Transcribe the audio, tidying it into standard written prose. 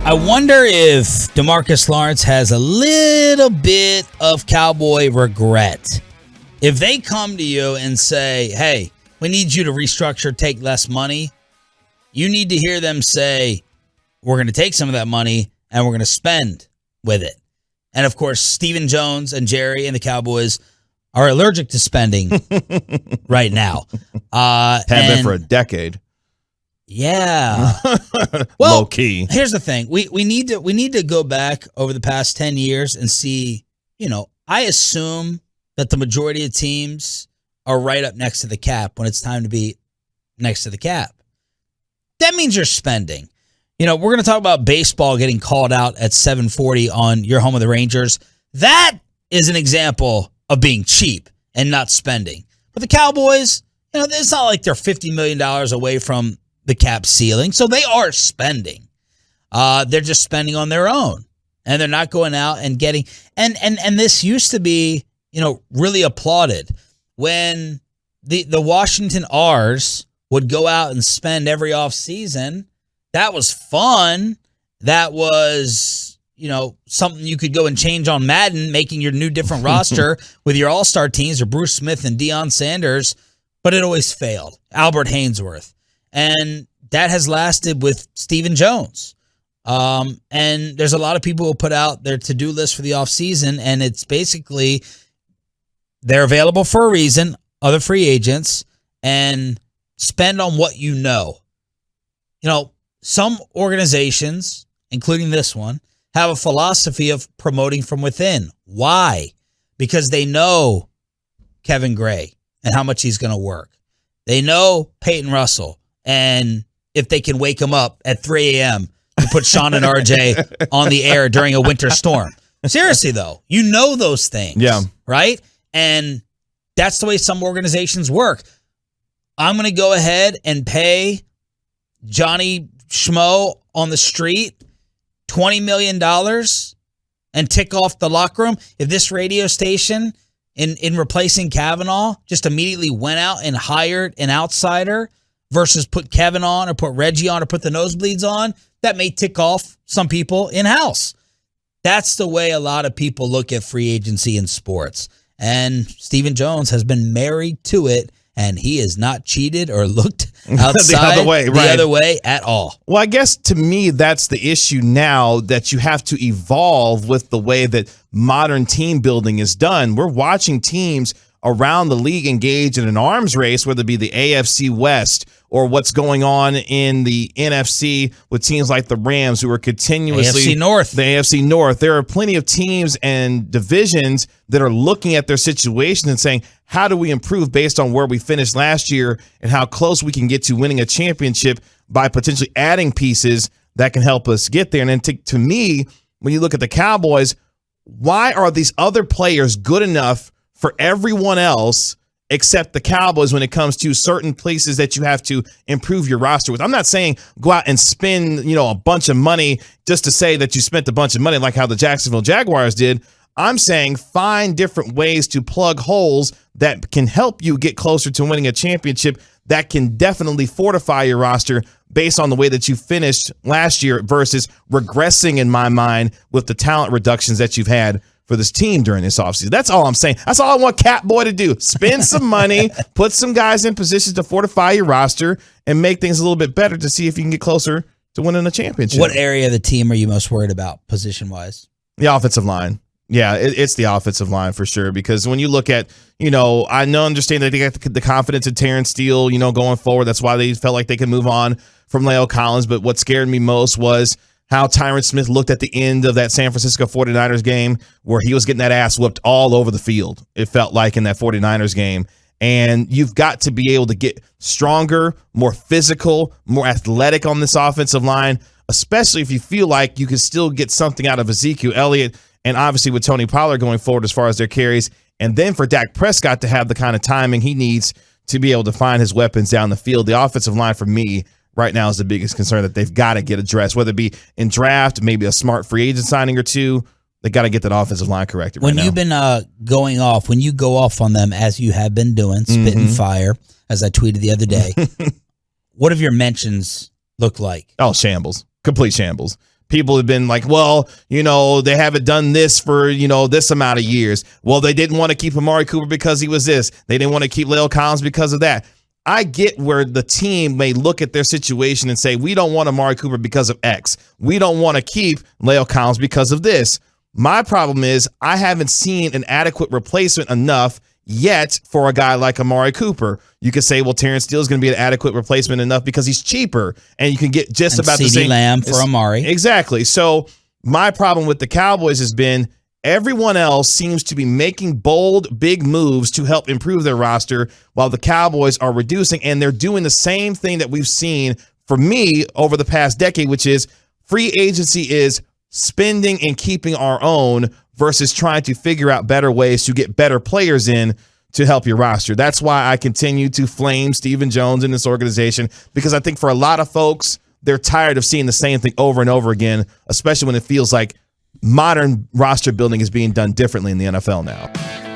I wonder if DeMarcus Lawrence has a little bit of Cowboy regret. If they come to you and say, hey, we need you to restructure, take less money, you need to hear them say, we're going to take some of that money and we're going to spend with it. And, of course, Stephen Jones and Jerry and the Cowboys are allergic to spending right now. Have been for a decade. Yeah. Well, low key. Here's the thing. We need to go back over the past 10 years and see, I assume that the majority of teams are right up next to the cap when it's time to be next to the cap. That means you're spending. We're going to talk about baseball getting called out at 7:40 on Your Home of the Rangers. That is an example of being cheap and not spending. But the Cowboys, it's not like they're $50 million away from the cap ceiling, so they are spending. They're just spending on their own, and they're not going out and getting. And this used to be, really applauded when the Washington R's would go out and spend every offseason. That was fun. That was, something you could go and change on Madden, making your new different roster with your all-star teams or Bruce Smith and Deion Sanders, but it always failed. Albert Hainsworth. And that has lasted with Stephen Jones. And there's a lot of people who put out their to-do list for the offseason, and it's basically they're available for a reason, other free agents, and spend on what you know. Some organizations, including this one, have a philosophy of promoting from within. Why? Because they know Kevin Gray and how much he's going to work. They know Peyton Russell. And if they can wake him up at 3 a.m. to put Sean and RJ on the air during a winter storm. Seriously, though, those things. Yeah. Right? And that's the way some organizations work. I'm going to go ahead and pay Johnny Schmo on the street $20 million and tick off the locker room. If this radio station in replacing Kavanaugh just immediately went out and hired an outsider versus put Kevin on or put Reggie on or put the nosebleeds on, that may tick off some people in-house. That's the way a lot of people look at free agency in sports. And Stephen Jones has been married to it, and he has not cheated or looked outside the other way at all. Well, I guess to me, that's the issue now, that you have to evolve with the way that modern team building is done. We're watching teams around the league engage in an arms race, whether it be the AFC West or what's going on in the NFC with teams like the Rams, who are continuously the AFC North. There are plenty of teams and divisions that are looking at their situation and saying, how do we improve based on where we finished last year and how close we can get to winning a championship by potentially adding pieces that can help us get there. And then to me, when you look at the Cowboys, why are these other players good enough for everyone else except the Cowboys when it comes to certain places that you have to improve your roster with? I'm not saying go out and spend, a bunch of money just to say that you spent a bunch of money like how the Jacksonville Jaguars did. I'm saying find different ways to plug holes that can help you get closer to winning a championship, that can definitely fortify your roster based on the way that you finished last year versus regressing, in my mind, with the talent reductions that you've had for this team during this offseason. That's all I'm saying. That's all I want Catboy to do. Spend some money, put some guys in positions to fortify your roster, and make things a little bit better to see if you can get closer to winning a championship. What area of the team are you most worried about position-wise? The offensive line. Yeah, it's the offensive line for sure, because when you look at, I understand that they got the confidence in Terrence Steele, going forward. That's why they felt like they could move on from Leo Collins. But what scared me most was how Tyron Smith looked at the end of that San Francisco 49ers game, where he was getting that ass whooped all over the field, it felt like, in that 49ers game. And you've got to be able to get stronger, more physical, more athletic on this offensive line, especially if you feel like you can still get something out of Ezekiel Elliott, and obviously with Tony Pollard going forward as far as their carries. And then for Dak Prescott to have the kind of timing he needs to be able to find his weapons down the field. The offensive line for me right now is the biggest concern that they've got to get addressed, whether it be in draft, maybe a smart free agent signing or two. They got to get that offensive line corrected right now. When you've been going off, when you go off on them, as you have been doing, spit and fire, as I tweeted the other day, what have your mentions looked like? Oh, shambles. Complete shambles. People have been like, well, they haven't done this for, this amount of years. Well, they didn't want to keep Amari Cooper because he was this. They didn't want to keep La'el Collins because of that. I get where the team may look at their situation and say, we don't want Amari Cooper because of X. We don't want to keep La'el Collins because of this. My problem is I haven't seen an adequate replacement enough yet for a guy like Amari Cooper. You could say, well, Terrence Steele is going to be an adequate replacement enough because he's cheaper and you can get just about the same. Lamb for Amari. Exactly. So my problem with the Cowboys has been everyone else seems to be making bold, big moves to help improve their roster while the Cowboys are reducing, and they're doing the same thing that we've seen for me over the past decade, which is free agency is spending and keeping our own versus trying to figure out better ways to get better players in to help your roster. That's why I continue to flame Stephen Jones in this organization, because I think for a lot of folks, they're tired of seeing the same thing over and over again, especially when it feels like modern roster building is being done differently in the NFL now.